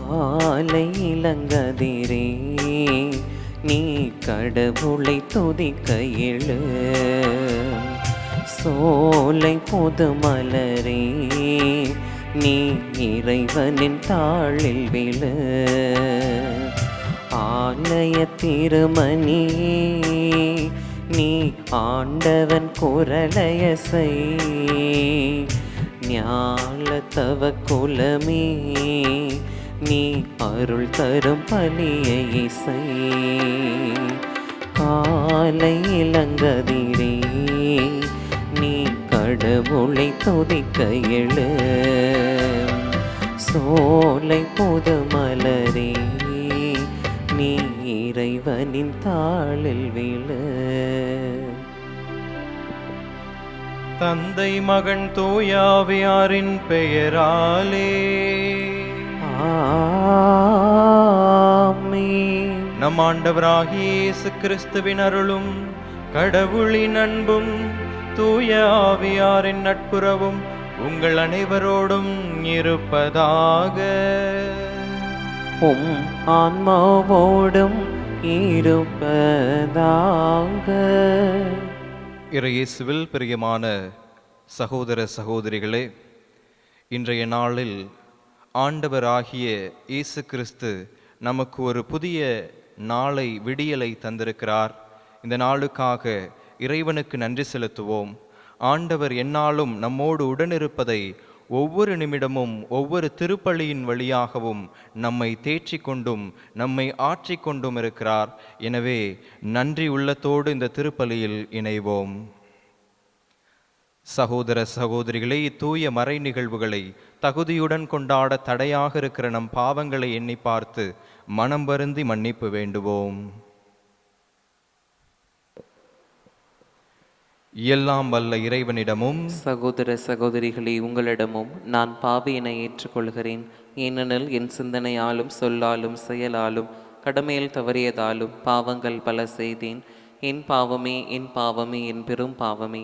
காலை இளங்கதிரே நீ கடவுளை துதிக்க எழு. சோலை புதுமலரே நீ இறைவனின் தாளில் விழு. ஆலய திருமணியே நீ ஆண்டவன் குரலயசை. ஞால தவ குலமே நீ அருள் தரும் பலியை இசை. காலை இளங்கதிரே நீ கடவுளை துதிக்க எழு. சோலை புதுமலரே நீ இறைவனின் தாளில் விழு. தந்தை மகன் தூயாவியாரின் பெயராலே ஆமென். நம் ஆண்டவராகிய இயேசு கிறிஸ்துவின் அருளும் கடவுளின் அன்பும் தூய ஆவியாரின் நட்புறவும் உங்கள் அனைவரோடும் இருப்பதாக. உம் ஆன்மாவோடும் இருப்பதாக. இறையேசுவில் பிரியமான சகோதர சகோதரிகளே, இன்றைய நாளில் ஆண்டவராகிய இயேசு கிறிஸ்து நமக்கு ஒரு புதிய நாளை விடியலை தந்திருக்கிறார். இந்த நாளுக்காக இறைவனுக்கு நன்றி செலுத்துவோம். ஆண்டவர் எந்நாளும் நம்மோடு உடனிருப்பதை ஒவ்வொரு நிமிடமும் ஒவ்வொரு திருப்பலியின் வழியாகவும் நம்மை தேற்றிக் கொண்டும் நம்மை ஆற்றிக் கொண்டும் இருக்கிறார். எனவே நன்றி உள்ளத்தோடு இந்த திருப்பலியில் இணைவோம். சகோதர சகோதரிகளே, தூய மறை நிகழ்வுகளை தகுதியுடன் கொண்டாட தடையாக இருக்கிற நம் பாவங்களை எண்ணி பார்த்து மனம் வருந்தி மன்னிப்பு வேண்டுவோம். எல்லாம் வல்ல இறைவனிடமும் சகோதர சகோதரிகளே, உங்களிடமும் நான் பாவியினை ஏற்றுக்கொள்கிறேன். ஏனெனில் என் சிந்தனையாலும் சொல்லாலும் செயலாலும் கடமையில் தவறியதாலும் பாவங்கள் பல செய்தேன். என் பாவமே என் பாவமே என் பெரும் பாவமே.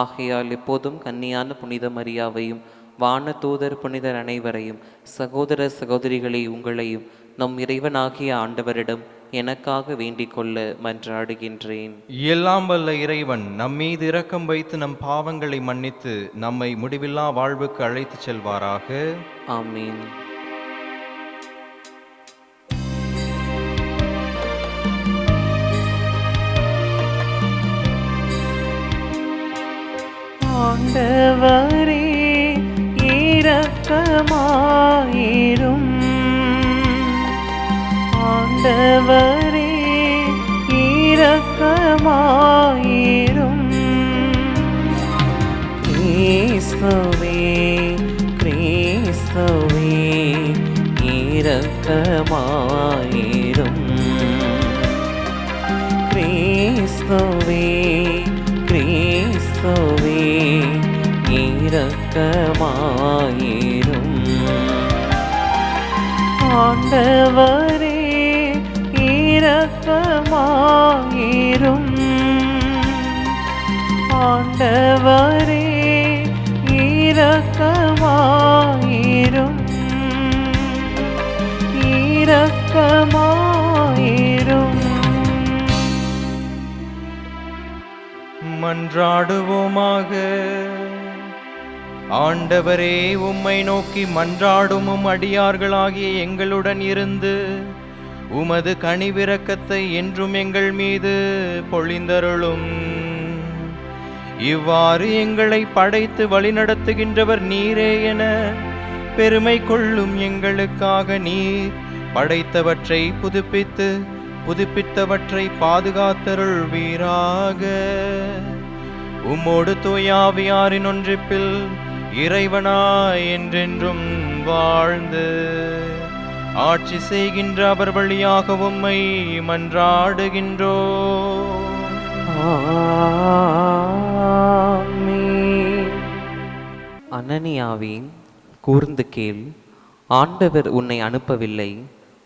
ஆகையால் எப்போதும் கன்னியான புனித மரியாவையும் வான தூதர் புனிதர் அனைவரையும் சகோதர சகோதரிகளே உங்களையும் நம் இறைவனாகிய ஆண்டவரிடம் எனக்காக வேண்டிக் கொள்ள மன்றாடுகின்றேன். எல்லாம் வல்ல இறைவன் நம் மீது இரக்கம் வைத்து நம் பாவங்களை மன்னித்து நம்மை முடிவில்லா வாழ்வுக்கு அழைத்து செல்வாராக. ஆமீன். ஆண்டவரே இரக்கமாயிரும். ஆண்டவரே இரக்கமாயிரும். கிறிஸ்துவே கிறிஸ்துவே இரக்கமாயிரும். கிறிஸ்துவே கிறிஸ்துவே இரக்கமாயிரும். ஆண்டவரே இரக்கமாயிரும். ஆண்டவரே இரக்கமாயிரும். இரக்கமாயிரும். மன்றாடுவோமாக. ஆண்டவரே, உம்மை நோக்கி மன்றாடும் அடியார்களாகிய எங்களுடன் இருந்து உமது கனிவிரக்கத்தை என்றும் எங்கள் மீது பொழிந்தருளும். இவ்வாறு எங்களை படைத்து வழிநடத்துகின்றவர் நீரே என பெருமை கொள்ளும் எங்களுக்காக நீர் படைத்தவற்றை புதுப்பித்து புதுப்பித்தவற்றை பாதுகாத்தருள்வீராக. உம்மோடு தூயாவியாரின் ஒன்றிப்பில் இறைவனாய் என்றென்றும் வாழ்ந்து ஆட்சி செய்கின்ற அவர் வழியாக உம்மை மன்றாடுகின்றோம். அனனியாவே, கூர்ந்து கேள். ஆண்டவர் உன்னை அனுப்பவில்லை.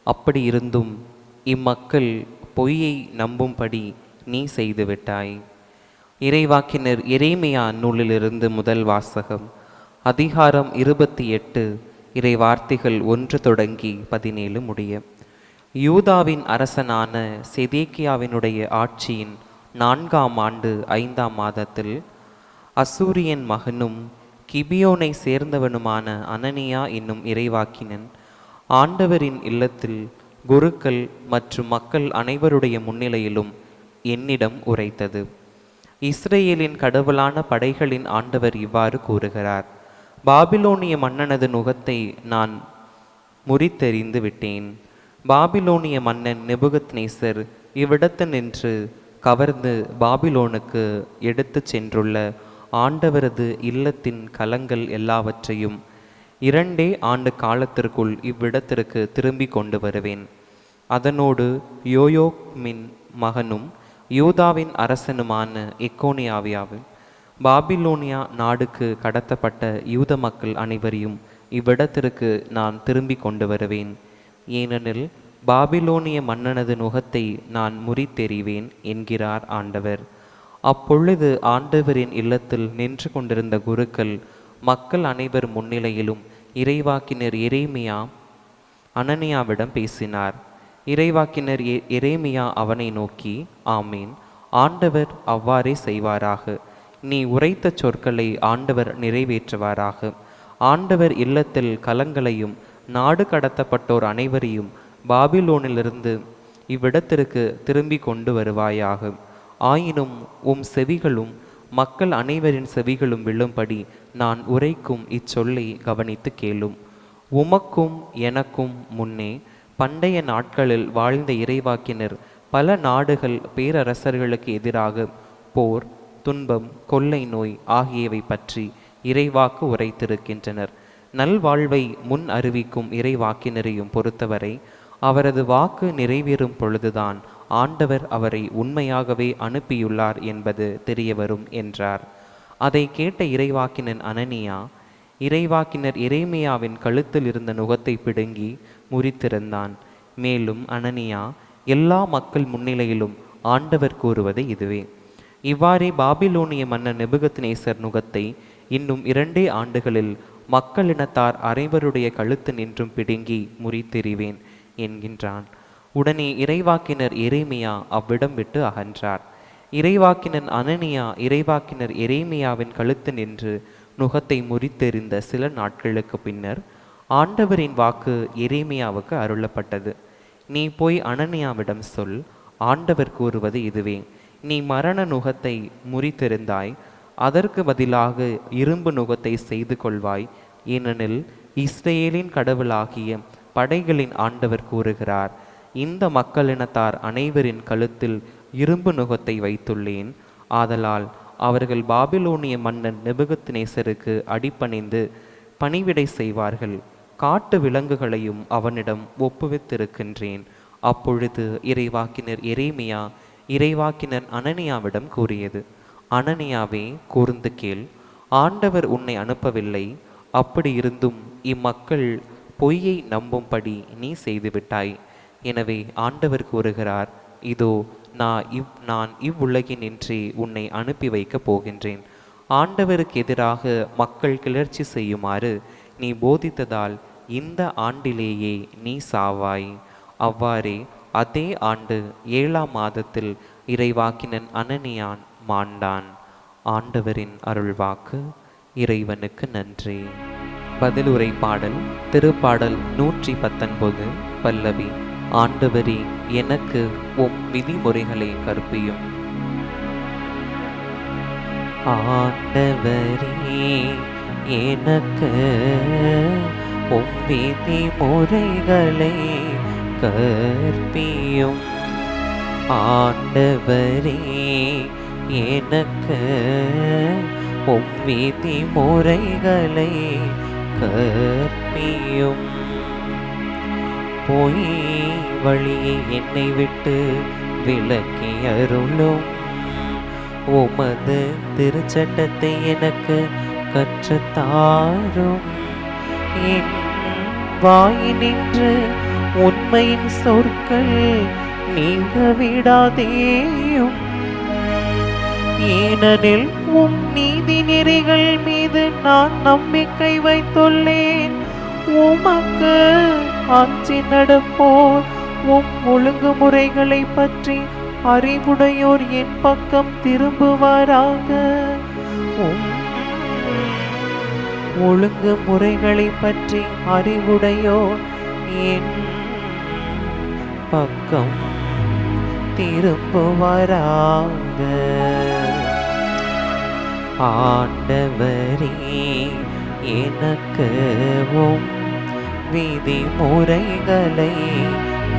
அப்படி இருந்தும் இம்மக்கள் பொய்யை நம்பும்படி நீ செய்துவிட்டாய். இறைவாக்கினர் எரேமியா நூலிலிருந்து முதல் வாசகம். அதிகாரம் 28 இறை வார்த்தைகள் 1 தொடங்கி 17 முடிய. யூதாவின் அரசனான செதேக்கியாவினுடைய ஆட்சியின் 4ஆம் ஆண்டு 5ஆம் மாதத்தில் அசூரியன் மகனும் கிபியோனை சேர்ந்தவனுமான அனனியா என்னும் இறைவாக்கினன் ஆண்டவரின் இல்லத்தில் குருக்கள் மற்றும் மக்கள் அனைவருடைய முன்னிலையிலும் என்னிடம் உரைத்தது. இஸ்ரேலின் கடவுளான படைகளின் ஆண்டவர் இவ்வாறு கூறுகிறார்: பாபிலோனிய மன்னனது நுகத்தை நான் முறித்தெறிந்து விட்டேன். பாபிலோனிய மன்னன் நெபுகத்நேசர் இவ்விடத்து நின்று கவர்ந்து பாபிலோனுக்கு எடுத்து சென்றுள்ள ஆண்டவரது இல்லத்தின் கலங்கள் எல்லாவற்றையும் 2 ஆண்டு காலத்திற்குள் இவ்விடத்திற்கு திரும்பி கொண்டு வருவேன். அதனோடு யோயோக்மின் மகனும் யூதாவின் அரசனுமான எக்கோனியாவியாவில் பாபிலோனியா நாடுக்கு கடத்தப்பட்ட யூத மக்கள் அனைவரையும் இவ்விடத்திற்கு நான் திரும்பி கொண்டு வருவேன். ஏனெனில் பாபிலோனிய மன்னனது நுகத்தை நான் முறித்தெறிவேன் என்கிறார் ஆண்டவர். அப்பொழுது ஆண்டவரின் இல்லத்தில் நின்று கொண்டிருந்த குருக்கள் மக்கள் அனைவர் முன்னிலையிலும் இறைவாக்கினர் எரேமியா அனனியாவிடம் பேசினார். இறைவாக்கினர் எரேமியா அவனை நோக்கி, ஆமீன், ஆண்டவர் அவ்வாறே செய்வாராக. நீ உரைத்த சொற்களை ஆண்டவர் நிறைவேற்றுவாராக. ஆண்டவர் இல்லத்தில் கலங்களையும் நாடு கடத்தப்பட்டோர் அனைவரையும் பாபிலோனிலிருந்து இவ்விடத்திற்கு திரும்பி கொண்டு வருவாயாக. ஆயினும் உம் செவிகளும் மக்கள் அனைவரின் செவிகளும் விழும்படி நான் உரைக்கும் இச்சொல்லை கவனித்து கேளும். உமக்கும் எனக்கும் முன்னே பண்டைய நாட்களில் வாழ்ந்த இறைவாக்கினர் பல நாடுகள் பேரரசர்களுக்கு எதிராக போர், துன்பம், கொள்ளை நோய் ஆகியவை பற்றி இறைவாக்கு உரைத்திருக்கின்றனர். நல்வாழ்வை முன் அறிவிக்கும் இறைவாக்கினரையும் பொறுத்தவரை அவரது வாக்கு நிறைவேறும் பொழுதுதான் ஆண்டவர் அவரை உண்மையாகவே அனுப்பியுள்ளார் என்பது தெரியவரும் என்றார். அதை கேட்ட இறைவாக்கினன் அனனியா இறைவாக்கினர் எரேமியாவின் கழுத்தில் இருந்த நுகத்தை பிடுங்கி முறித்திருந்தான். மேலும் அனனியா எல்லா மக்கள் முன்னிலையிலும் ஆண்டவர் கூறுவது இதுவே: இவ்வாறே பாபிலோனிய மன்னர் நெபுகத்நேசர் நுகத்தை இன்னும் 2 ஆண்டுகளில் மக்களினத்தார் அனைவருடைய கழுத்து நின்றும் பிடுங்கி முறித்தெறிவேன் என்கின்றான். உடனே இறைவாக்கினர் எரேமியா அவ்விடம் விட்டு அகன்றார். இறைவாக்கினர் அனனியா இறைவாக்கினர் எரேமியாவின் கழுத்து நின்று நுகத்தை முறித்தெறிந்த சில நாட்களுக்கு பின்னர் ஆண்டவரின் வாக்கு எரேமியாவுக்கு அருளப்பட்டது. நீ போய் அனனியாவிடம் சொல், ஆண்டவர் கூறுவது இதுவே: நீ மரண நுகத்தை முறித்தெறிந்தாய், அதற்கு பதிலாக இரும்பு நுகத்தை செய்து கொள்வாய். ஏனெனில் இஸ்ரேலின் கடவுளாகிய படைகளின் ஆண்டவர் கூறுகிறார்: இந்த மக்களினத்தார் அனைவரின் கழுத்தில் இரும்பு நுகத்தை வைத்துள்ளேன். ஆதலால் அவர்கள் பாபிலோனிய மன்னன் நெபுகத்நேசருக்கு அடிபணிந்து பணிவிடை செய்வார்கள். காட்டு விலங்குகளையும் அவனிடம் ஒப்புவித்திருக்கின்றேன். அப்பொழுது இறைவாக்கினர் எரேமியா இறைவாக்கினர் அனனியாவிடம் கூறியது: அனனியாவே, கூர்ந்து கேள், ஆண்டவர் உன்னை அனுப்பவில்லை. அப்படி இருந்தும் இம்மக்கள் பொய்யை நம்பும்படி நீ செய்துவிட்டாய். எனவே ஆண்டவர் கூறுகிறார்: இதோ நான் இவ்வுலகினின்றே உன்னை அனுப்பி வைக்கப் போகின்றேன். ஆண்டவருக்கு எதிராக மக்கள் கிளர்ச்சி செய்யுமாறு நீ போதித்ததால் இந்த ஆண்டிலேயே நீ சாவாய். அவ்வாறே அதே ஆண்டு 7ஆம் மாதத்தில் இறைவாக்கினன் அனனியான் மாண்டான். ஆண்டவரின் அருள்வாக்கு. இறைவனுக்கு நன்றி. பதிலுரை பாடல். திருப்பாடல் 119 பல்லவி. ஆண்டவரே, எனக்கு உம் விதிமுறைகளை கற்பியும். ஆண்டவரே, எனக்கு உம் விதிமுறைகளை கற்பியும். ஆண்டவரே, எனக்கு உம் விதிமுறைகளை கற்பியும். பொய் வழியை என்னை விட்டு விலக்கி அருளும். உமது திருச்சட்டத்தை எனக்கு கற்றுத்தாரும். என் வாயினின்று உண்மையின் சொற்கள் நீங்க விடாதேயும். ஏனெனில் உம் நீதி நெறிகள் மீது நான் நம்பிக்கை வைத்துள்ளேன். உமக்கு அஞ்சி நடப்போர், உம் ஒழுங்குமுறைகளை பற்றி அறிவுடையோர் என் பக்கம் திரும்புவாராக. உம் ஒழுங்குமுறைகளை பற்றி அறிவுடையோர் என் பக்கம் திரும்புவாராக. ஆண்டவரே, எனக்கு உம் விதிமுறைகளை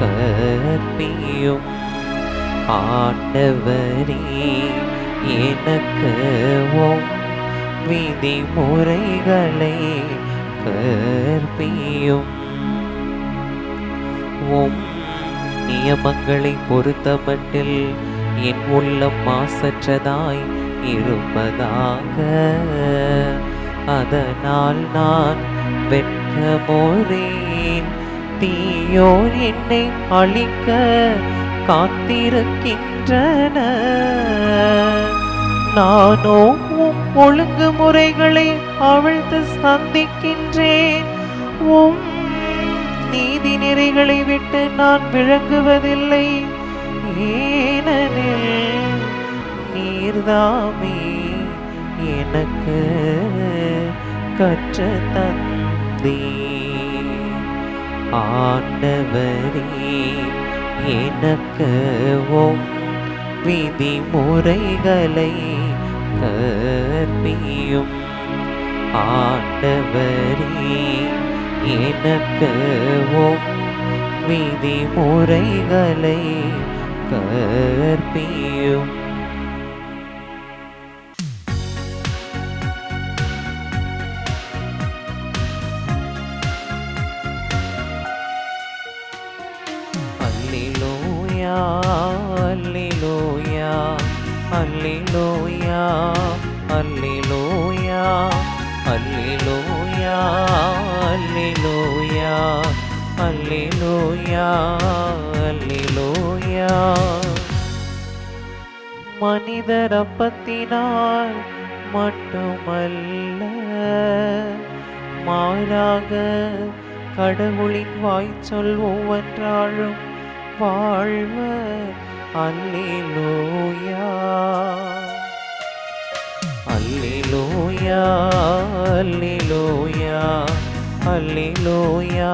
கற்பியும். ஆண்டவரே, எனக்கு உம் விதிமுறைகளை கற்பியும். உம் நியமங்களை பொறுத்தமட்டில் என் உள்ளம் மாசற்றதாய் இருப்பதாக. அதனால் நான் வெட்கமோரேன். தீயோர் என்னை அழிக்க காத்திருக்கின்றனர். நானோ உம் ஒழுங்குமுறைகளை அவிழ்த்து சந்திக்கின்றேன். உம் நீதி நெறிகளை விட்டு நான் விளங்குவதில்லை. ஏனெனில் நீர்தாமே எனக்கு கற்று தந்தீர். ஆண்டவரே, எனக்கு உம் விதிமுறைகளை கற்பியும். ஆண்டவரே, எனக்கு உம் விதிமுறைகளை கற்பியும். அல்லேலூயா, அல்லேலூயா, அல்லேலூயா, அல்லேலூயா, அல்லேலூயா, அல்லேலூயா, அல்லேலூயா, அல்லேலூயா. மனிதர் அப்பத்தினால் மட்டுமல்ல, மாறாக கடவுளின் வாய்ச்சொல் ஒவ்வொன்றாலும் வாழ்வர். அல்லேலூயா, அல்லேலூயா, அல்லேலூயா, அல்லேலூயா,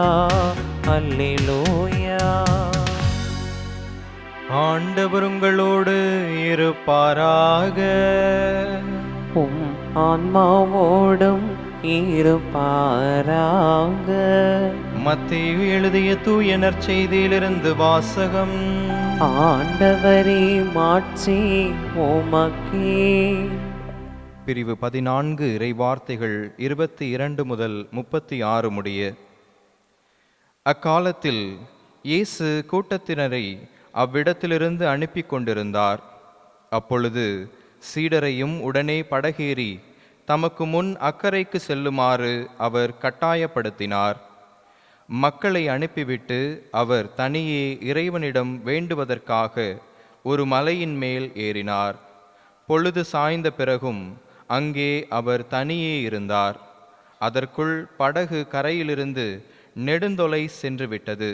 அல்லேலூயா. ஆண்டவர் உங்களோடு இருப்பாராக. உம் ஆன்மாவோடும் இருப்பாராக. மத்தேயு எழுதிய தூய நற்செய்தியிலிருந்து வாசகம். ஆண்டவரே, மாட்சி உமக்கே. பிரிவு 14 இறைவார்த்தைகள் 22 முதல் 36 முடிய. அக்காலத்தில் இயேசு கூட்டத்தினரை அவ்விடத்திலிருந்து அனுப்பி கொண்டிருந்தார். அப்பொழுது சீடரையும் உடனே படகேறி தமக்கு முன் அக்கரைக்கு செல்லுமாறு அவர் கட்டாயப்படுத்தினார். மக்களை அனுப்பிவிட்டு அவர் தனியே இறைவனிடம் வேண்டுவதற்காக ஒரு மலையின் மேல் ஏறினார். பொழுது சாய்ந்த பிறகும் அங்கே அவர் தனியே இருந்தார். அதற்குள் படகு கரையிலிருந்து நெடுந்தொலை சென்று விட்டது.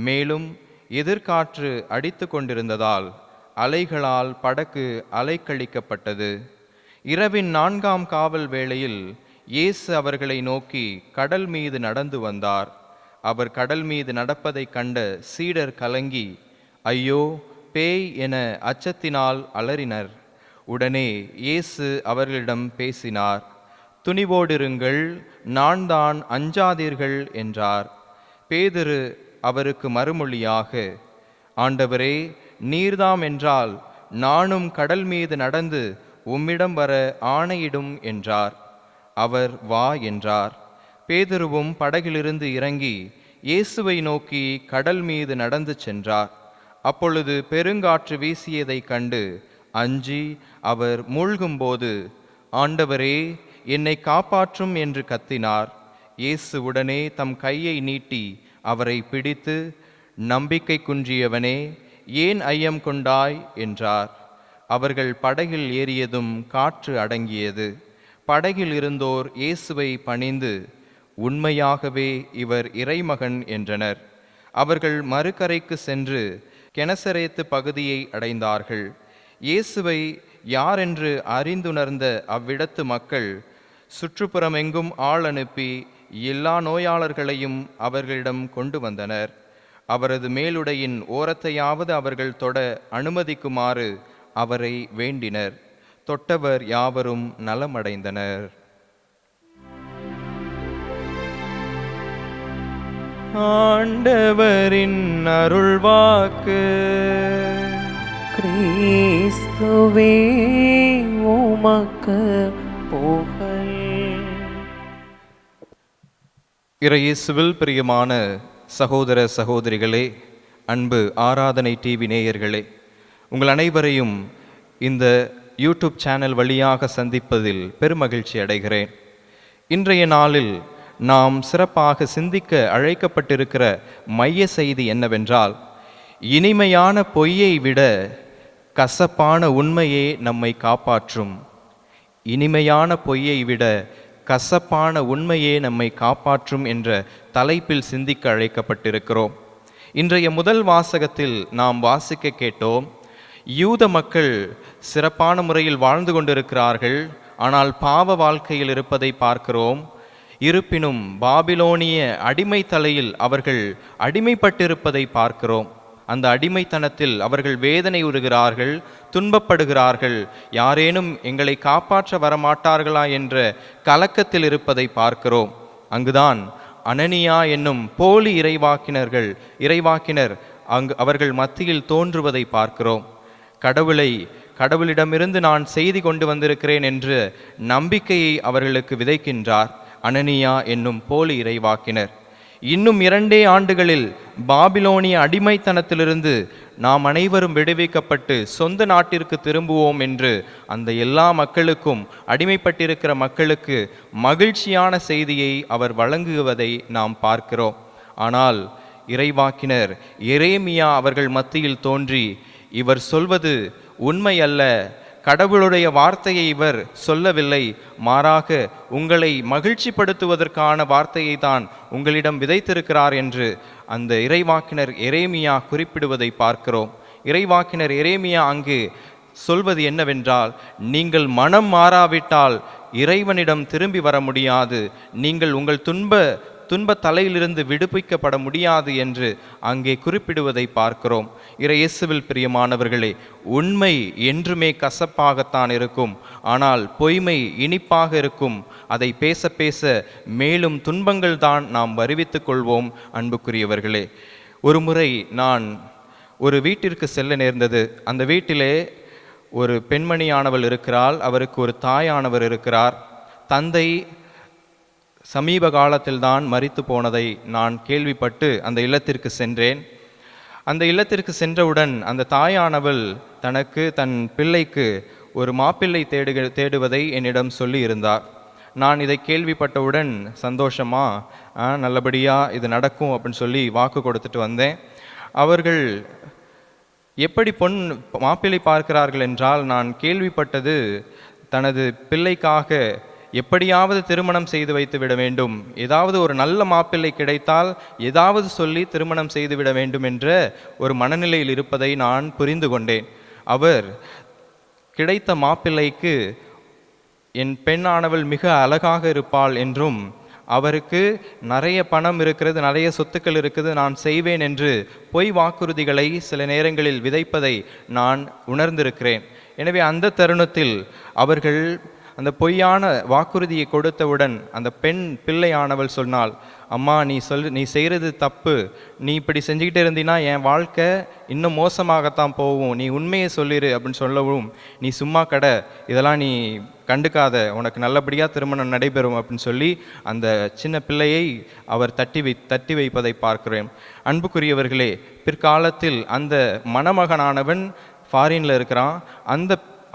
மேலும் எதிர்காற்று அடித்து கொண்டிருந்ததால் அலைகளால் படகு அலைக்கழிக்கப்பட்டது. இரவின் 4ஆம் காவல் வேளையில் இயேசு அவர்களை நோக்கி கடல் மீது நடந்து வந்தார். அவர் கடல் மீது நடப்பதைக் கண்ட சீடர் கலங்கி, ஐயோ, பேய் என அச்சத்தினால் அலறினர். உடனே இயேசு அவர்களிடம் பேசினார். துணிவோடிருங்கள், நான் தான், அஞ்சாதீர்கள் என்றார். பேதுரு அவருக்கு மறுமொழியாக, ஆண்டவரே, நீர்தாம் என்றால் நானும் கடல் மீது நடந்து உம்மிடம் வர ஆணையிடும் என்றார். அவர் வா என்றார். பேதுருவும் படகிலிருந்து இறங்கி இயேசுவை நோக்கி கடல் மீது நடந்து சென்றார். அப்பொழுது பெருங்காற்று வீசியதைக் கண்டு அஞ்சி அவர் மூழ்கும்போது, ஆண்டவரே, என்னை காப்பாற்றும் என்று கத்தினார். இயேசு உடனே தம் கையை நீட்டி அவரை பிடித்து, நம்பிக்கை குன்றியவனே, ஏன் ஐயம் கொண்டாய் என்றார். அவர்கள் படகில் ஏறியதும் காற்று அடங்கியது. படகில் இருந்தோர் இயேசுவை பணிந்து, உண்மையாகவே இவர் இறைமகன் என்றனர். அவர்கள் மறுகரைக்கு சென்று கெனசரேத்து பகுதியை அடைந்தார்கள். இயேசுவை யாரென்று அறிந்துணர்ந்த அவ்விடத்து மக்கள் சுற்றுப்புறமெங்கும் ஆள் அனுப்பி எல்லா நோயாளர்களையும் அவர்களிடம் கொண்டு வந்தனர். அவரது மேலுடையின் ஓரத்தையாவது அவர்கள் தொட அனுமதிக்குமாறு அவரை வேண்டினர். தொட்டவர் யாவரும் நலமடைந்தனர். ஆண்டவரின் அருள்வாக்கு. கிறிஸ்துவே உமக்கு புகழ். இறையேசுவில் பிரியமான சகோதர சகோதரிகளே, அன்பு ஆராதனை டிவி நேயர்களே, உங்கள் அனைவரையும் இந்த யூடியூப் சேனல் வழியாக சந்திப்பதில் பெருமகிழ்ச்சி அடைகிறேன். இன்றைய நாளில் நாம் சிறப்பாக சிந்திக்க அழைக்கப்பட்டிருக்கிற மைய செய்தி என்னவென்றால், இனிமையான பொய்யை விட கசப்பான உண்மையே நம்மை காப்பாற்றும். இனிமையான பொய்யை விட கசப்பான உண்மையே நம்மை காப்பாற்றும் என்ற தலைப்பில் சிந்திக்க அழைக்கப்பட்டிருக்கிறோம். இன்றைய முதல் வாசகத்தில் நாம் வாசிக்க கேட்டோம், யூத மக்கள் சிறப்பான முறையில் வாழ்ந்து கொண்டிருக்கிறார்கள், ஆனால் பாவ வாழ்க்கையில் இருப்பதை பார்க்கிறோம். இருப்பினும் பாபிலோனிய அடிமை தலையில் அவர்கள் அடிமைப்பட்டிருப்பதை பார்க்கிறோம். அந்த அடிமைத்தனத்தில் அவர்கள் வேதனை உறுகிறார்கள், துன்பப்படுகிறார்கள். யாரேனும் எங்களை காப்பாற்ற வரமாட்டார்களா என்ற கலக்கத்தில் இருப்பதை பார்க்கிறோம். அங்குதான் அனனியா என்னும் போலி இறைவாக்கினர் அவர்கள் மத்தியில் தோன்றுவதை பார்க்கிறோம். கடவுளிடமிருந்து நான் செய்தி கொண்டு வந்திருக்கிறேன் என்ற நம்பிக்கையை அவர்களுக்கு விதைக்கின்றார் அனனியா என்னும் போலி இறைவாக்கினர். இன்னும் 2 ஆண்டுகளில் பாபிலோனிய அடிமைத்தனத்திலிருந்து நாம் அனைவரும் விடுவிக்கப்பட்டு சொந்த நாட்டிற்கு திரும்புவோம் என்று அந்த எல்லா மக்களுக்கும், அடிமைப்பட்டிருக்கிற மக்களுக்கு மகிழ்ச்சியான செய்தியை அவர் வழங்குவதை நாம் பார்க்கிறோம். ஆனால் இறைவாக்கினர் எரேமியா அவர்கள் மத்தியில் தோன்றி, இவர் சொல்வது உண்மை அல்ல, கடவுளுடைய வார்த்தையை இவர் சொல்லவில்லை, மாறாக உங்களை மகிழ்ச்சிப்படுத்துவதற்கான வார்த்தையை தான் உங்களிடம் விதைத்திருக்கிறார் என்று அந்த இறைவாக்கினர் எரேமியா குறிப்பிடுவதை பார்க்கிறோம். இறைவாக்கினர் எரேமியா அங்கு சொல்வது என்னவென்றால், நீங்கள் மனம் மாறாவிட்டால் இறைவனிடம் திரும்பி வர முடியாது, நீங்கள் உங்கள் துன்ப தலையிலிருந்து விடுவிக்கப்பட முடியாது என்று அங்கே குறிப்பிடுவதை பார்க்கிறோம். இறையேசுவில் பிரியமானவர்களே, உண்மை என்றுமே கசப்பாகத்தான் இருக்கும், ஆனால் பொய்மை இனிப்பாக இருக்கும். அதை பேச பேச மேலும் துன்பங்கள் தான் நாம் வருவித்துக் கொள்வோம். அன்புக்குரியவர்களே, ஒரு முறை நான் ஒரு வீட்டிற்கு செல்ல நேர்ந்தது. அந்த வீட்டிலே ஒரு பெண்மணியானவள் இருக்கிறாள், அவருக்கு ஒரு தாயானவர் இருக்கிறார். தந்தை சமீப காலத்தில்தான் மரித்து போனதை நான் கேள்விப்பட்டு அந்த இல்லத்திற்கு சென்றேன். அந்த இல்லத்திற்கு சென்றவுடன் அந்த தாயானவள் தன் பிள்ளைக்கு ஒரு மாப்பிள்ளை தேடுவதை என்னிடம் சொல்லி இருந்தார். நான் இதை கேள்விப்பட்டவுடன் சந்தோஷமா நல்லபடியாக இது நடக்கும் அப்படின்னு சொல்லி வாக்கு கொடுத்துட்டு வந்தேன். அவர்கள் எப்படி மாப்பிள்ளை பார்க்கிறார்கள் என்றால், நான் கேள்விப்பட்டது தனது பிள்ளைக்காக எப்படியாவது திருமணம் செய்து வைத்து விட வேண்டும், ஏதாவது ஒரு நல்ல மாப்பிள்ளை கிடைத்தால் ஏதாவது சொல்லி திருமணம் செய்துவிட வேண்டும் என்ற ஒரு மனநிலையில் இருப்பதை நான் புரிந்து கொண்டேன். அவர் கிடைத்த மாப்பிள்ளைக்கு என் பெண்ணானவள் மிக அழகாக இருப்பாள் என்றும், அவருக்கு நிறைய பணம் இருக்கிறது, நிறைய சொத்துக்கள் இருக்குது, நான் செய்வேன் என்று பொய் வாக்குறுதிகளை சில நேரங்களில் விதைப்பதை நான் உணர்ந்திருக்கிறேன். எனவே அந்த தருணத்தில் அவர்கள் அந்த பொய்யான வாக்குறுதியை கொடுத்தவுடன் அந்த பிள்ளையானவள் சொன்னாள், அம்மா நீ செய்கிறது தப்பு, நீ இப்படி செஞ்சுக்கிட்டே இருந்தீன்னா என் வாழ்க்கை இன்னும் மோசமாகத்தான் போகும், நீ உண்மையை சொல்லிடு அப்படின்னு சொல்லவும், நீ சும்மா கடை, இதெல்லாம் நீ கண்டுக்காத, உனக்கு நல்லபடியாக திருமணம் நடைபெறும் அப்படின்னு சொல்லி அந்த சின்ன பிள்ளையை அவர் தட்டி வைப்பதை பார்க்கிறேன். அன்புக்குரியவர்களே, பிற்காலத்தில் அந்த மணமகனானவன் ஃபாரின்ல இருக்கிறான்.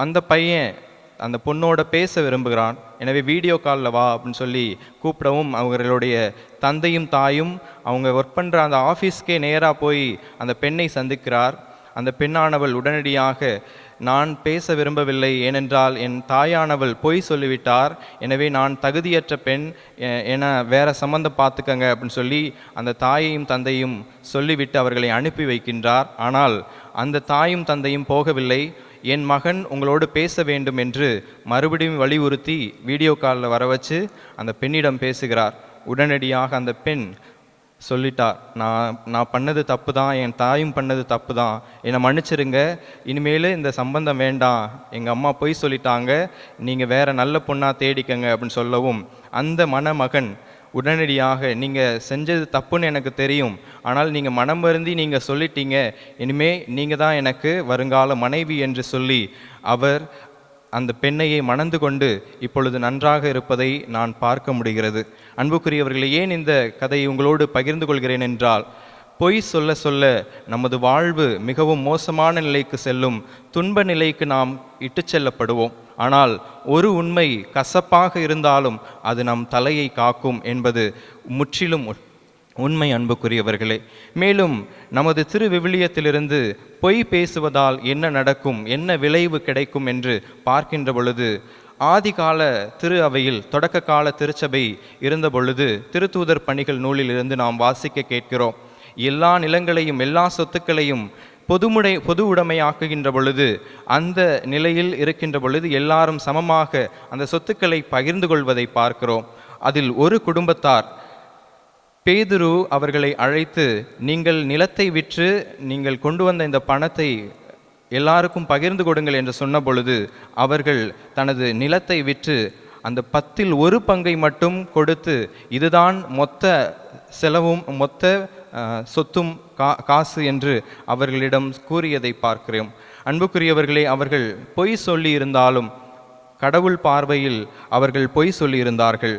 அந்த பையன் அந்த பொண்ணோட பேச விரும்புகிறான். எனவே வீடியோ காலில் வா அப்படின்னு சொல்லி கூப்பிடவும், அவர்களுடைய தந்தையும் தாயும் அவங்க ஒர்க் பண்ணுற அந்த ஆஃபீஸ்க்கே நேராக போய் அந்த பெண்ணை சந்திக்கிறார். அந்த பெண்ணானவள் உடனடியாக, நான் பேச விரும்பவில்லை, ஏனென்றால் என் தாயானவள் பொய் சொல்லிவிட்டார், எனவே நான் தகுதியற்ற பெண், என வேற சம்பந்தம் பார்த்துக்கங்க அப்படின்னு சொல்லி அந்த தாயையும் தந்தையும் சொல்லிவிட்டு அவர்களை அனுப்பி வைக்கின்றார். ஆனால் அந்த தாயும் தந்தையும் போகவில்லை. என் மகன் உங்களோடு பேச வேண்டும் என்று மறுபடியும் வலியுறுத்தி வீடியோ காலில் வர வச்சு அந்த பெண்ணிடம் பேசுகிறார். உடனடியாக அந்த பெண் சொல்லிட்டார், நான் பண்ணது தப்பு தான், என் தாயும் பண்ணது தப்பு தான், என்னை மன்னிச்சிருங்க, இனிமேல் இந்த சம்பந்தம் வேண்டாம், எங்கள் அம்மா பொய் சொல்லிட்டாங்க, நீங்கள் வேற நல்ல பொண்ணாக தேடிக்கங்க அப்படின்னு சொல்லவும் அந்த மணமகன் உடனடியாக, நீங்கள் செஞ்சது தப்புன்னு எனக்கு தெரியும், ஆனால் நீங்கள் மனம் வருந்தி நீங்கள் சொல்லிட்டீங்க, இனிமே நீங்கள் தான் எனக்கு வருங்கால மனைவி என்று சொல்லி அவர் அந்த பெண்ணையை மணந்து கொண்டு இப்பொழுது நன்றாக இருப்பதை நான் பார்க்க முடிகிறது. அன்புக்குரியவர்களே, ஏன் இந்த கதையை உங்களோடு பகிர்ந்து கொள்கிறேன் என்றால், பொய் சொல்ல சொல்ல நமது வாழ்வு மிகவும் மோசமான நிலைக்கு செல்லும், துன்ப நிலைக்கு நாம் இட்டு செல்லப்படுவோம். ஆனால் ஒரு உண்மை கசப்பாக இருந்தாலும் அது நம் தலையை காக்கும் என்பது முற்றிலும் உண்மை அன்புக்குரியவர்களே. மேலும் நமது திருவிவிலியத்திலிருந்து பொய் பேசுவதால் என்ன நடக்கும், என்ன விளைவு கிடைக்கும் என்று பார்க்கின்ற பொழுது, ஆதிகால திரு அவையில் தொடக்க கால திருச்சபை இருந்த பொழுது திருத்தூதர் பணிகள் நூலில் இருந்து நாம் வாசிக்க கேட்கிறோம். எல்லா நிலங்களையும் எல்லா சொத்துக்களையும் பொது உடைமையாக்குகின்ற பொழுது, அந்த நிலையில் இருக்கின்ற பொழுது எல்லாரும் சமமாக அந்த சொத்துக்களை பகிர்ந்து கொள்வதை பார்க்கிறோம். அதில் ஒரு குடும்பத்தார் பேதுரு அவர்களை அழைத்து, நீங்கள் நிலத்தை விற்று நீங்கள் கொண்டு வந்த இந்த பணத்தை எல்லாருக்கும் பகிர்ந்து கொடுங்கள் என்று சொன்ன பொழுது, அவர்கள் தனது நிலத்தை விற்று அந்த 10 பங்கை மட்டும் கொடுத்து, இதுதான் மொத்த செலவும் மொத்த சொத்தும் காசு என்று அவர்களிடம் கூறியதை பார்க்கிறோம். அன்புக்குரியவர்களே, அவர்கள் பொய் சொல்லி இருந்தாலும் கடவுள் பார்வையில் அவர்கள் பொய் சொல்லியிருந்தார்கள்.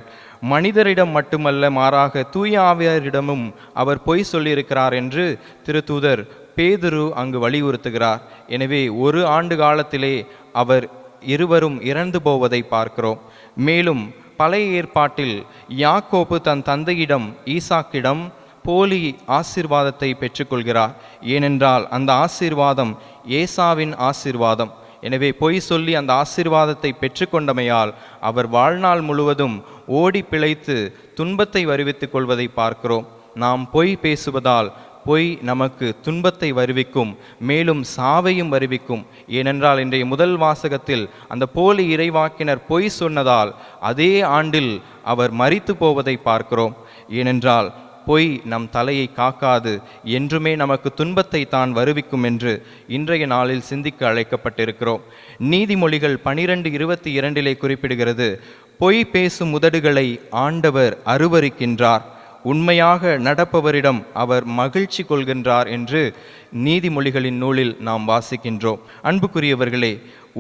மனிதரிடம் மட்டுமல்ல, மாறாக தூய ஆவியாரிடமும் அவர் பொய் சொல்லியிருக்கிறார் என்று திருத்தூதர் பேதுரு அங்கு வலியுறுத்துகிறார். எனவே 1 ஆண்டு காலத்திலே அவர் இருவரும் இறந்து போவதை பார்க்கிறோம். மேலும் பழைய ஏற்பாட்டில் யாக்கோபு தன் தந்தையிடம் ஈசாக்கிடம் போலி ஆசீர்வாதத்தை பெற்றுக்கொள்கிறார். ஏனென்றால் அந்த ஆசீர்வாதம் ஏசாவின் ஆசீர்வாதம். எனவே பொய் சொல்லி அந்த ஆசீர்வாதத்தை பெற்றுக்கொண்டமையால் அவர் வாழ்நாள் முழுவதும் ஓடி பிழைத்து துன்பத்தை வருவித்துக் கொள்வதை பார்க்கிறோம். நாம் பொய் பேசுவதால் பொய் நமக்கு துன்பத்தை வருவிக்கும், மேலும் சாவையும் வருவிக்கும். ஏனென்றால் இன்றைய முதல் வாசகத்தில் அந்த போலி இறைவாக்கினர் பொய் சொன்னதால் அதே ஆண்டில் அவர் மரித்து போவதை பார்க்கிறோம். ஏனென்றால் பொய் நம் தலையை காக்காது, என்றுமே நமக்கு துன்பத்தை தான் வருவிக்கும் என்று இன்றைய நாளில் சிந்திக்க அழைக்கப்பட்டிருக்கிறோம். நீதிமொழிகள் 12:22 குறிப்பிடுகிறது, பொய் பேசும் உதடுகளை ஆண்டவர் அருவருக்கின்றார், உண்மையாக நடப்பவரிடம் அவர் மகிழ்ச்சி கொள்கின்றார் என்று நீதிமொழிகளின் நூலில் நாம் வாசிக்கின்றோம். அன்புக்குரியவர்களே,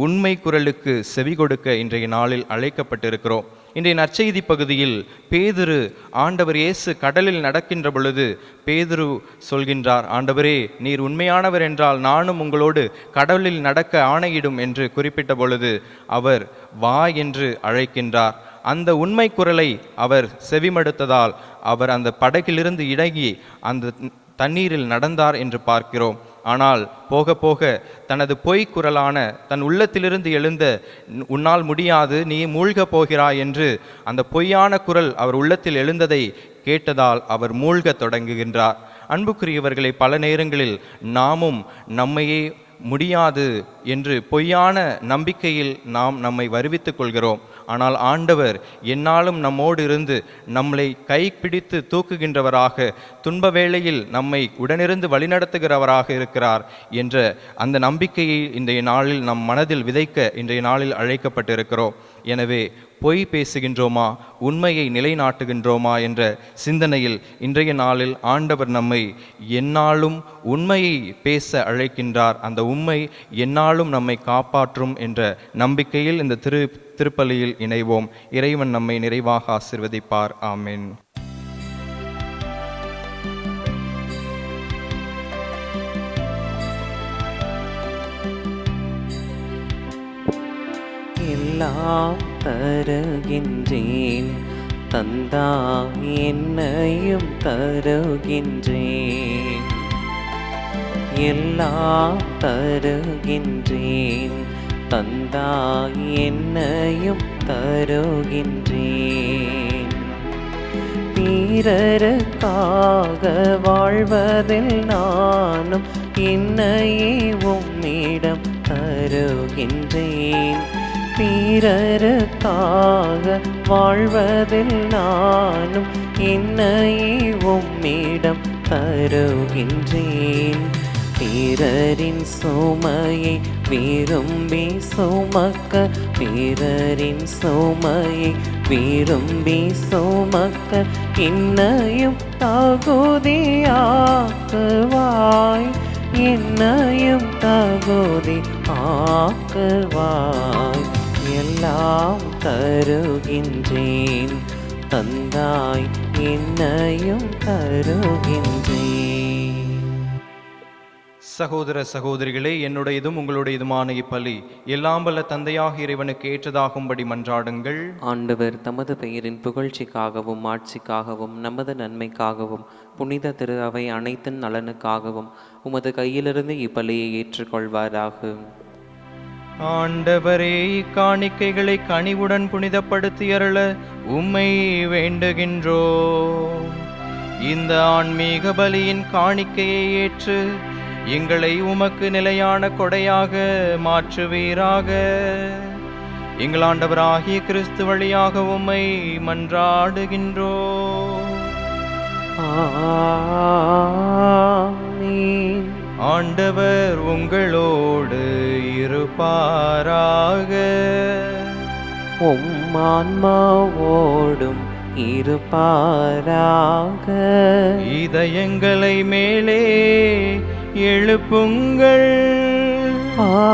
உண்மை குரலுக்கு செவி கொடுக்க இன்றைய நாளில் அழைக்கப்பட்டிருக்கிறோம். இன்றைய நற்செய்தி பகுதியில் பேதுரு ஆண்டவர் இயேசு கடலில் நடக்கின்ற பொழுது பேதுரு சொல்கின்றார், ஆண்டவரே, நீர் உண்மையானவர் என்றால் நானும் உங்களோடு கடலில் நடக்க ஆணையிடும் என்று குறிப்பிட்ட பொழுது அவர் வா என்று அழைக்கின்றார். அந்த உண்மை குரலை அவர் செவிமடுத்ததால் அவர் அந்த படகிலிருந்து இறங்கி அந்த தண்ணீரில் நடந்தார் என்று பார்க்கிறோம். ஆனால் போக போக தனது பொய் குரலான தன் உள்ளத்திலிருந்து எழுந்த உன்னால் முடியாது, நீ மூழ்க போகிறாய் என்று அந்த பொய்யான குரல் அவர் உள்ளத்தில் எழுந்ததை கேட்டதால் அவர் மூழ்க தொடங்குகின்றார். அன்புக்குரியவர்களை, பல நேரங்களில் நாமும் நம்மையே முடியாது என்று பொய்யான நம்பிக்கையில் நாம் நம்மை வருவித்துக் கொள்கிறோம். ஆனால் ஆண்டவர் என்னாலும் நம்மோடு இருந்து நம்மளை கைப்பிடித்து தூக்குகின்றவராக, துன்ப வேளையில் நம்மை உடனிருந்து வழிநடத்துகிறவராக இருக்கிறார் என்ற அந்த நம்பிக்கையை இன்றைய நாளில் நம் மனதில் விதைக்க இன்றைய நாளில் அழைக்கப்பட்டிருக்கிறோம். எனவே பொய் பேசுகின்றோமா, உண்மையை நிலைநாட்டுகின்றோமா என்ற சிந்தனையில் இன்றைய நாளில் ஆண்டவர் நம்மை எந்நாளும் உண்மையை பேச அழைக்கின்றார். அந்த உண்மை எந்நாளும் நம்மை காப்பாற்றும் என்ற நம்பிக்கையில் இந்த திருப்பலியில் இணைவோம். இறைவன் நம்மை நிறைவாக ஆசீர்வதிப்பார். ஆமென். எல்லாம் தருகின்றேன் தந்தா, என்னையும் தருகின்றேன். எல்லாம் தருகின்றேன் தந்தாய் என்னையும் தருகின்றேன். பிறருக்காக வாழ்வதில் நானும் என்னையே உம்மிடம் தருகின்றேன். பிறருக்காக வாழ்வதில் நானும் என்னையே உம்மிடம் தருகின்றேன். பிறரின் சுமையை விரும்பி சுமக்க, பிறரின் சுமையை விரும்பி சுமக்க என்னையும் தகுதியாக்குவாய், என்னையும் தகுதி ஆக்குவாய். எல்லாம் தருகின்றேன் தந்தாய் என்னையும் தருகின்றேன். சகோதர சகோதரிகளே, என்னுடையதும் உங்களுடையதுமான இப்பலி எல்லாம் வல்ல தந்தையாக இறைவனுக்கு ஏற்றதாகும்படி மன்றாடுங்கள். ஆண்டவர் தமது பெயரின் புகழ்ச்சிக்காகவும் ஆட்சிக்காகவும் நமது நன்மைக்காகவும் புனித திரு அவை அனைத்தின் நலனுக்காகவும் உமது கையிலிருந்து இப்பலியை ஏற்றுக்கொள்வாராக. ஆண்டவரே, இக்காணிக்கைகளை கனிவுடன் புனிதப்படுத்தியருள உம்மை வேண்டுகின்றோம். இந்த ஆன்மீக பலியின் காணிக்கையை ஏற்று எங்களை உமக்கு நிலையான கொடையாக மாற்றுவீராக. எங்கள் ஆண்டவராகிய கிறிஸ்து வழியாக உம்மை மன்றாடுகின்றோம். ஆமென். ஆண்டவர் உங்களோடு இருப்பாராக. உம் ஆன்மாவோடும் இருப்பாராக. இதயங்களை மேலே எழுப்புங்கள்.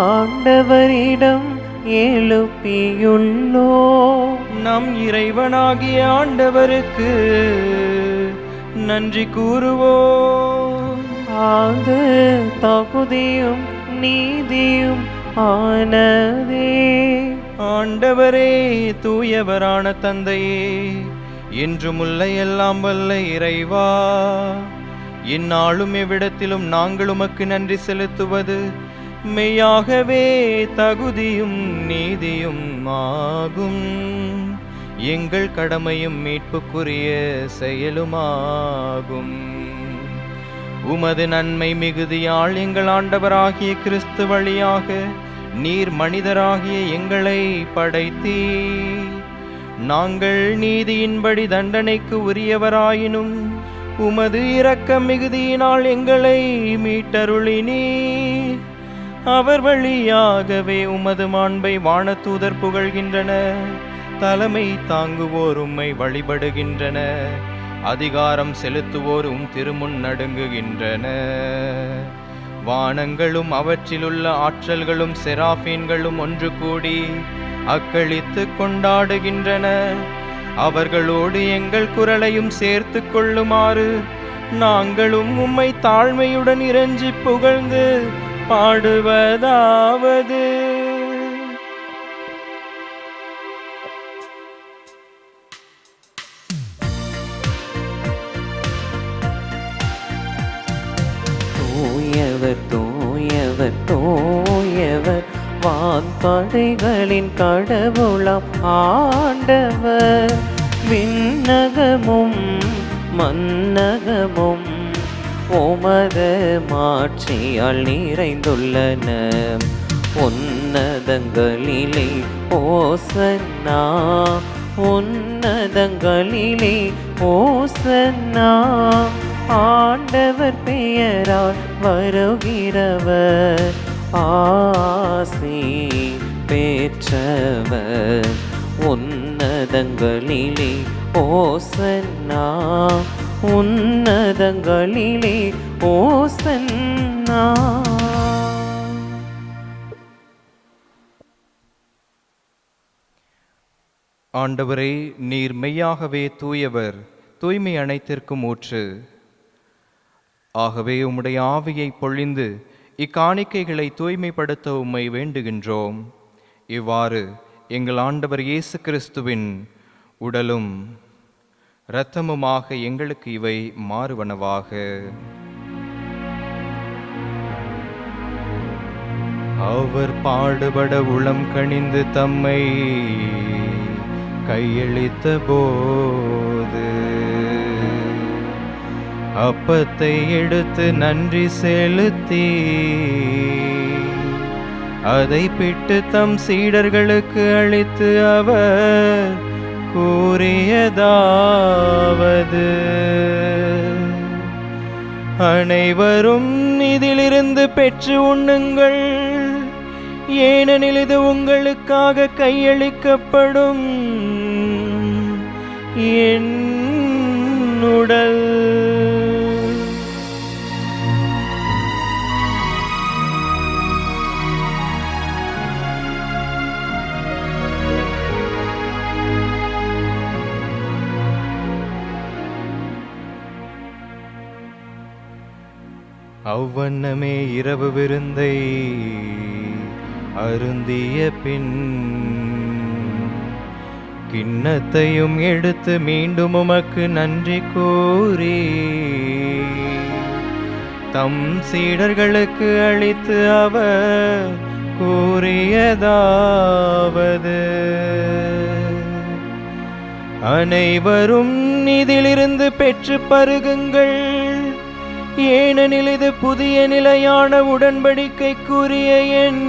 ஆண்டவரிடம் எழுப்பியுள்ளோ நம் இறைவனாகிய ஆண்டவருக்கு நன்றி கூறுவோம். அது தகுதியும் நீதியும் ஆனதே. ஆண்டவரே, தூயவரான தந்தையே, என்றுமுள்ள எல்லாம் வல்ல இறைவா, இந்நாளும் எவ்விடத்திலும் நாங்கள் உமக்கு நன்றி செலுத்துவது மெய்யாகவே தகுதியும் நீதியும் ஆகும். எங்கள் கடமையும் மீட்புக்குரிய செயலுமாகும். உமது நன்மை மிகுதியால் எங்கள் ஆண்டவராகிய கிறிஸ்து வழியாக நீர் மனிதராகிய எங்களை படைத்தீர். நாங்கள் நீதியின்படி தண்டனைக்கு உரியவராயினும் உமது இரக்கம் மிகுதியினால் எங்களை மீட்டருளினீர். அவர் வழியாகவே உமது மாண்பை வானதூதர் புகழ்கின்றனர். தலைமை தாங்குவோர் உம்மை வழிபடுகின்றன. அதிகாரம் செலுத்துவோரும் திருமுன் நடுங்குகின்றன. வானங்களும் அவற்றிலுள்ள ஆற்றல்களும் செராபீன்களும் ஒன்று கூடி அக்களித்து கொண்டாடுகின்றன. அவர்களோடு எங்கள் குரலையும் சேர்த்து கொள்ளுமாறு நாங்களும் உம்மை தாழ்மையுடன் இறைஞ்சி புகழ்ந்து பாடுவதாவது: தூயவர் தூயவர் தூயவர் வான்படைகளின் கடவுளாம் ஆண்டவர். விண்ணகமும் மன்னகமும் உமது மாட்சியால் நிறைந்துள்ளன. உன்னதங்களிலே ஓசன்னா, உன்னதங்களிலே ஓசன்னா. ஆண்டவர் பெயரால் வருகிறவர் ஆசி பெற்றவர். உன்னதங்களிலே ஓசன்னா, உன்னதங்களிலே ஓசன்னா. ஆண்டவரே, நீர் மெய்யாகவே தூயவர், தூய்மை அனைத்திற்கும் ஊற்று. ஆகவே உம்முடைய ஆவியை பொழிந்து இக்காணிக்கைகளை தூய்மைப்படுத்த உம்மை வேண்டுகின்றோம். இவ்வாறு எங்கள் ஆண்டவர் இயேசு கிறிஸ்துவின் உடலும் இரத்தமுமாக எங்களுக்கு இவை மாறுவனவாக. அவர் பாடுபட உளம் கனிந்து தம்மை கையளித்த போது அப்பத்தை எடுத்து நன்றி செலுத்தி அதை பிட்டு தம் சீடர்களுக்கு அளித்து அவர் கூறியதாவது: அனைவரும் இதிலிருந்து பெற்று உண்ணுங்கள், ஏனெனில் இது உங்களுக்காக கையளிக்கப்படும் என் உடல். அவ்வண்ணமே இரவு விருந்தை அருந்திய பின் கிண்ணத்தையும் எடுத்து மீண்டும் உமக்கு நன்றி கூறி தம் சீடர்களுக்கு அளித்து அவர் கூறியதாவது: அனைவரும் இதிலிருந்து பெற்று பருகுங்கள், ஏனெனில் இது புதிய நிலையான உடன்படிக்கைக்குரிய என்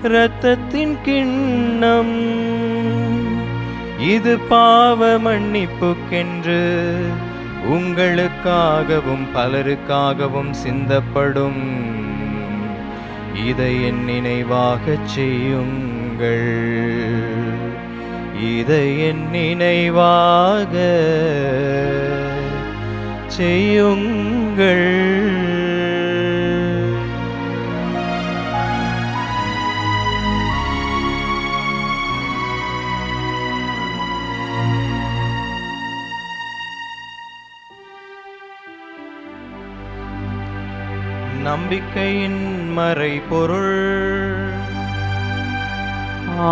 இரத்தத்தின் கிண்ணம். இது பாவ மன்னிப்புக்கென்று உங்களுக்காகவும் பலருக்காகவும் சிந்தப்படும். இதை என் நினைவாகச் செய்யுங்கள். இதை என் நினைவாக செய்யுங்கள். நம்பிக்கையின் மறைபொருள்.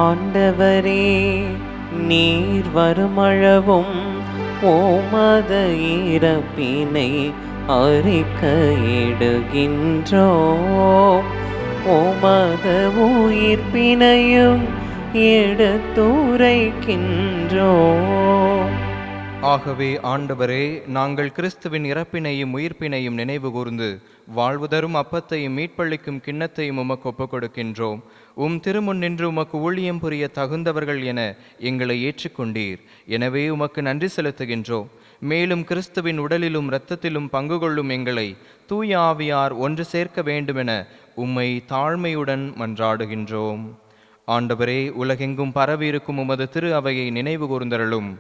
ஆண்டவரே, நீர் வருமளவும் உமது இறப்பினை அறிக்கையிடுகின்றோம், உமது உயிர்ப்பினையும் எடுத்துரைக்கின்றோம். ஆகவே ஆண்டவரே, நாங்கள் கிறிஸ்துவின் இறப்பினையும் உயிர்ப்பினையும் நினைவு கூர்ந்து வாழ்வு தரும் அப்பத்தையும் மீட்பளிக்கும் கிண்ணத்தையும் உமக்கு ஒப்புக் கொடுக்கின்றோம். திருமுன் நின்று உமக்கு ஊழியம் புரிய தகுந்தவர்கள் என எங்களை ஏற்றுக்கொண்டீர். எனவே உமக்கு நன்றி செலுத்துகின்றோம். மேலும் கிறிஸ்துவின் உடலிலும் இரத்தத்திலும் பங்கு கொள்ளும் எங்களை தூய ஆவியார் ஒன்று சேர்க்க வேண்டுமென உம்மை தாழ்மையுடன் மன்றாடுகின்றோம். ஆண்டவரே, உலகெங்கும் பரவியிருக்கும் உமது திரு அவையை நினைவு கூர்ந்தருளும்.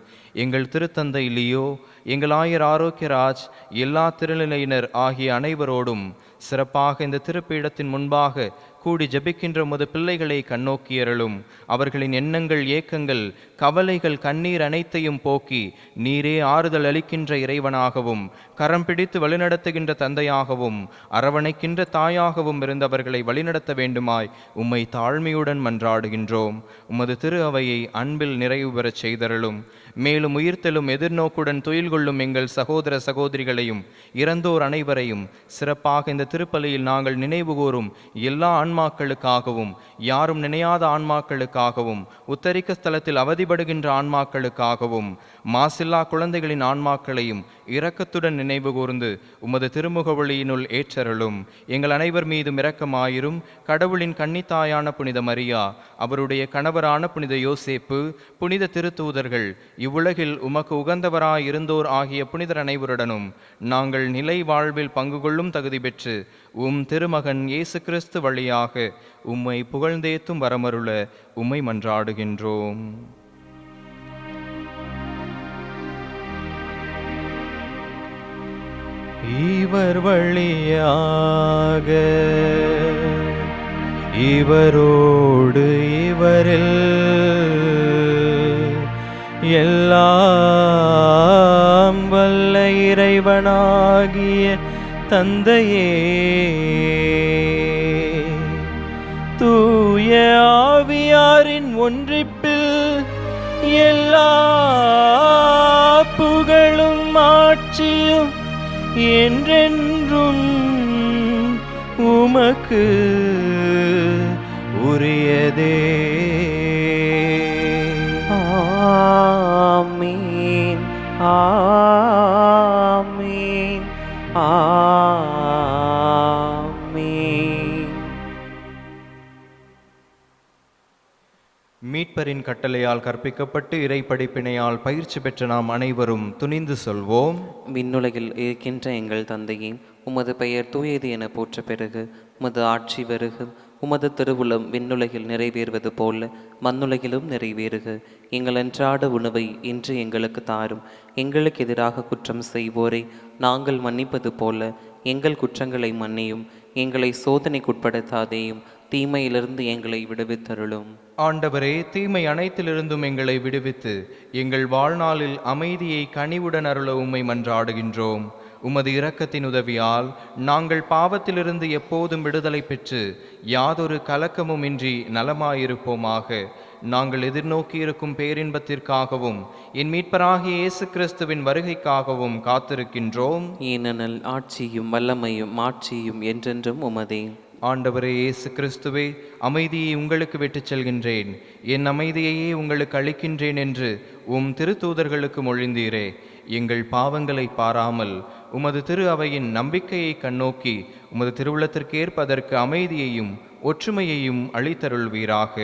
எங்கள் திருத்தந்தை லியோ, எங்கள் ஆயர் ஆரோக்கியராஜ், எல்லா திருநிலையினர் ஆகிய அனைவரோடும் சிறப்பாக இந்த திருப்பீடத்தின் முன்பாக கூடி ஜெபிக்கின்ற உமது பிள்ளைகளை கண்ணோக்கியருளும். அவர்களின் எண்ணங்கள், ஏக்கங்கள், கவலைகள், கண்ணீர் அனைத்தையும் போக்கி நீரே ஆறுதல் அளிக்கின்ற இறைவனாகவும் கரம் பிடித்து வழிநடத்துகின்ற தந்தையாகவும் அரவணைக்கின்ற தாயாகவும் இருந்தவர்களை வழிநடத்த வேண்டுமாய் உம்மை தாழ்மையுடன் மன்றாடுகின்றோம். உமது திரு அவையை அன்பில் நிறைவு பெறச் செய்தருளும். மேலும் உயிர்த்தெழும் எதிர்நோக்குடன் துயில் கொள்ளும் எங்கள் சகோதர சகோதரிகளையும் இறந்தோர் அனைவரையும் சிறப்பாக இந்த திருப்பலியில் நாங்கள் நினைவு கூறும் எல்லா ஆன்மாக்களுக்காகவும், யாரும் நினையாத ஆன்மாக்களுக்காகவும், உத்தரிக்க ஸ்தலத்தில் அவதிப்படுகின்ற ஆன்மாக்களுக்காகவும், மாசில்லா குழந்தைகளின் ஆன்மாக்களையும் இரக்கத்துடன் நினைவு கூர்ந்து உமது திருமுக ஒளியினுள் ஏற்றருளும். எங்கள் அனைவர் மீதும் இரக்கமாயிரும். கடவுளின் கன்னித்தாயான புனித மரியா, அவருடைய கணவரான புனித யோசேப்பு, புனித திருத்தூதர்கள், இவ்வுலகில் உமக்கு உகந்தவராய் இருந்தோர் ஆகிய புனிதர் அனைவருடனும் நாங்கள் நிலை வாழ்வில் பங்கு கொள்ளும் தகுதி பெற்று திருமகன் இயேசு கிறிஸ்து வழியாக உம்மை புகழ்ந்தேத்தும் வரமருள உம்மை மன்றாடுகின்றோம். இவர் வழியாக, இவரோடு, இவரில் எல்லாம் வல்ல இறைவனாகிய தந்தையே, தூய ஆவியாரின் ஒன்றிப்பில் எல்லா புகழும் ஆட்சியும் என்றென்றும் உமக்கு உரியதே. ஆமீன் ஆமீன் ஆமீன். மீட்பரின் கட்டளையால் கற்பிக்கப்பட்டு இறை படிப்பினையால் பயிற்சி பெற்ற நாம் அனைவரும் துணிந்து சொல்வோம். விண்ணுலகில் இருக்கின்ற எங்கள் தந்தையே, உமது பெயர் தூயது என போற்ற பெறுக. உமது ஆட்சி வருக. உமது திருவுளம் விண்ணுலகில் நிறைவேறுவது போல மண்ணுலகிலும் நிறைவேறுக. எங்கள் அன்றாட உணவை இன்று எங்களுக்கு தாரும். எங்களுக்கு எதிராக குற்றம் செய்வோரை நாங்கள் மன்னிப்பது போல எங்கள் குற்றங்களை மன்னியும். எங்களை சோதனைக்குட்படுத்தாதேயும், தீமையிலிருந்து எங்களை விடுவித்தருளும். ஆண்டவரே, தீமை அனைத்திலிருந்தும் எங்களை விடுவித்து எங்கள் வாழ்நாளில் அமைதியை கனிவுடன் அருள உம்மை மன்றாடுகின்றோம். உமது இரக்கத்தின் உதவியால் நாங்கள் பாவத்திலிருந்து எப்போதும் விடுதலை பெற்று யாதொரு கலக்கமும் இன்றி நலமாயிருப்போமாக. நாங்கள் எதிர்நோக்கியிருக்கும் பேரின்பத்திற்காகவும் என் மீட்பராகிய இயேசு கிறிஸ்துவின் வருகைக்காகவும் காத்திருக்கின்றோம். ஏனெனில் ஆட்சியும் வல்லமையும் மாட்சியும் என்றென்றும் உமதே. ஆண்டவரே இயேசு கிறிஸ்துவே, அமைதியை உங்களுக்கு விட்டுச் செல்கின்றேன், என் அமைதியையே உங்களுக்கு அளிக்கின்றேன் என்று உம் திருத்தூதர்களுக்கு மொழிந்தீரே. எங்கள் பாவங்களை பாராமல் உமது திரு அவையின் நம்பிக்கையை கண்ணோக்கி உமது திருவுள்ளத்திற்கேற்பதற்கு அமைதியையும் ஒற்றுமையையும் அளித்தருள்வீராக.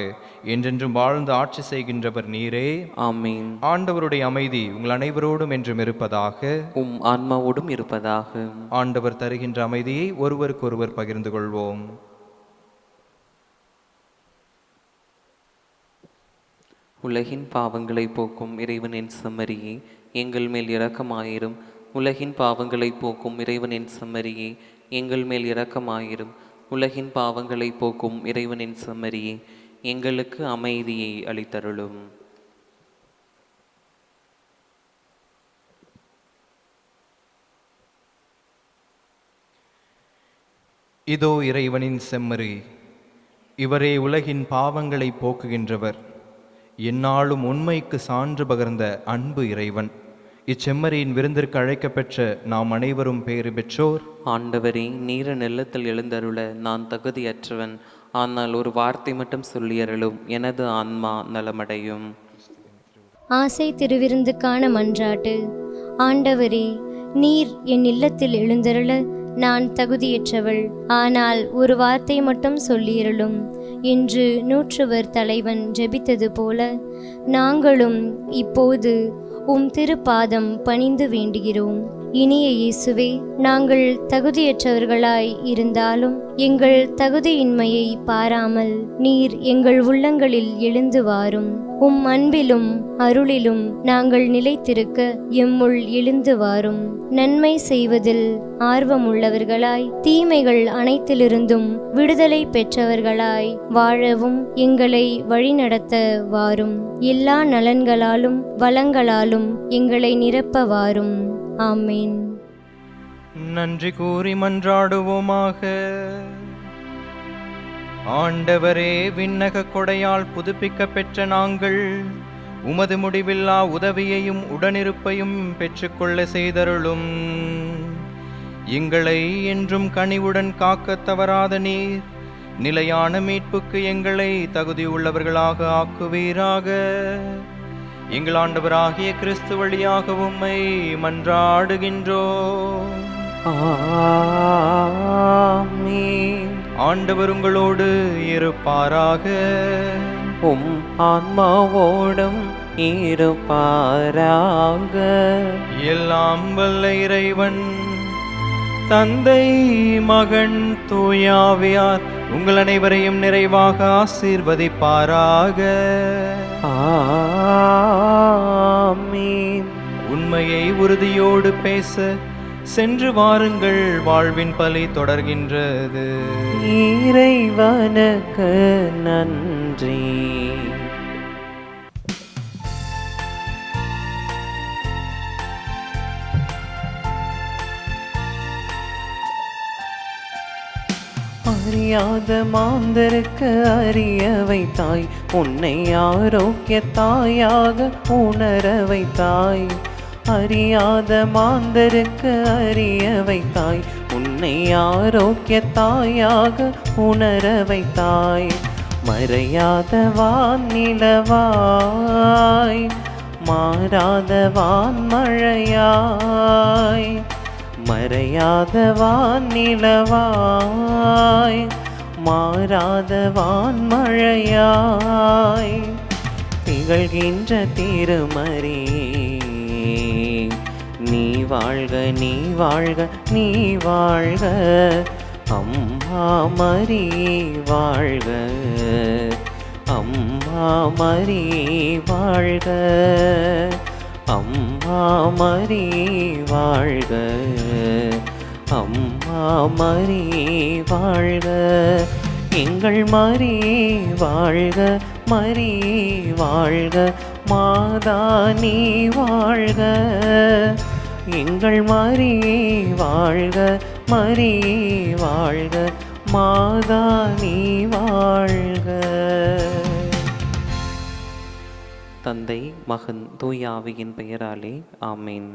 என்றென்றும் வாழ்ந்து ஆட்சி செய்கின்றவர் நீரே. ஆமீன். ஆண்டவருடைய அமைதி உங்கள் அனைவரோடும் என்றும் இருப்பதாக. உம் ஆன்மாவோடும் இருப்பதாக. ஆண்டவர் தருகின்ற அமைதியை ஒருவருக்கொருவர் பகிர்ந்து கொள்வோம். உலகின் பாவங்களை போக்கும் இறைவனின் செம்மறியே, எங்கள் மேல் இரக்கமாயிரும். உலகின் பாவங்களை போக்கும் இறைவனின் செம்மறியே, எங்கள் மேல் இரக்கமாயிரும். உலகின் பாவங்களை போக்கும் இறைவனின் செம்மறியே, எங்களுக்கு அமைதியை அளித்தருளும். இதோ இறைவனின் செம்மறி, இவரே உலகின் பாவங்களை போக்குகின்றவர். எந்நாளும் உண்மைக்கு சான்று பகர்ந்த அன்பு இறைவன். இச்செம்மறியின் விருந்திற்கு அழைக்கப்பெற்ற நாம் அனைவரும் பேறு பெற்றோர். ஆண்டவரே, நீர நெல்லத்தில் எழுந்தருள நான் தகுதியற்றவன். ஆனால் ஒரு வார்த்தை மட்டும் சொல்லியருளும், எனது ஆன்மா நலமடையும். ஆசை திருவிருந்துக்கான மன்றாட்டு. ஆண்டவரே, நீர் என் இல்லத்தில் எழுந்தருள நான் தகுதியற்றவள். ஆனால் ஒரு வார்த்தை மட்டும் சொல்லியருளும் என்று நூற்றுவர் தலைவன் ஜெபித்தது போல நாங்களும் இப்போது உம் திருப்பாதம் பணிந்து வேண்டுகிறோம். இனிய இயேசுவே, நாங்கள் தகுதியற்றவர்களாய் இருந்தாலும் எங்கள் தகுதியின்மையை பாராமல் நீர் எங்கள் உள்ளங்களில் எழுந்து வாரும். உம் அன்பிலும் அருளிலும் நாங்கள் நிலைத்திருக்க எம்முள் எழுந்து வாரும். நன்மை செய்வதில் ஆர்வமுள்ளவர்களாய் தீமைகள் அனைத்திலிருந்தும் விடுதலை பெற்றவர்களாய் வாழவும் எங்களை வழிநடத்த வாரும். எல்லா நலன்களாலும் வளங்களாலும் எங்களை நிரப்ப வாரும். ஆமேன். நன்றி கூறி மன்றாடுவோமாக. ஆண்டவரே, விண்ணக கொடையால் புதுப்பிக்க பெற்ற நாங்கள் உமது முடிவில்லா உதவியையும் உடனிருப்பையும் பெற்றுக்கொள்ள செய்தருளும். எங்களை என்றும் கனிவுடன் காக்க தவறாத நீர் நிலையான மீட்புக்கு எங்களை தகுதியுள்ளவர்களாக ஆக்குவீராக. எங்கள் ஆண்டவராகிய கிறிஸ்து வழியாக உம்மை மன்றாடுகின்றோம். ஆமென். ஆண்டவர் உங்களோடு இருப்பாராக. உம் ஆன்மாவோடும் இருப்பாராக. எல்லாம் வல்ல இறைவன் தந்தை, மகன், தூயாவியார் உங்கள் அனைவரையும் நிறைவாக ஆசீர்வதிப்பாராக. ஆமென். உண்மையை உறுதியோடு பேச சென்று வாருங்கள், வாழ்வின் பலி தொடர்கின்றது. இறைவனுக்கு நன்றி. அறியாத மாந்தருக்கு அறிய வைத்தாய், உன்னை ஆரோக்கிய தாயாக உணர வைத்தாய். அறியாத மாந்தருக்கு அறிய வைத்தாய். உன்னை ஆரோக்கிய தாயாக உணர வைத்தாய். மறையாத வானிலவாய், மாறாத வான்மழையாய். மறையாத வானிலவாய், மாறாத வான்மழையாய். திகழ்கின்ற திருமறியே, நீ வாழ்க, நீ வாழ்க, நீ வாழ்க. அம்மா மரியே வாழ்க, அம்மா மரியே வாழ்க, அம்மா மரியே வாழ்க, அம்மா மரியே வாழ்க. எங்கள் மரியே வாழ்க, மரியே வாழ்க, மாதா நீ வாழ்க. எங்கள் மரியே வாழ்க, மரியே வாழ்க, மாதா நீ வாழ்க. தந்தை, மகன், தூய ஆவியின் பெயராலே ஆமேன்.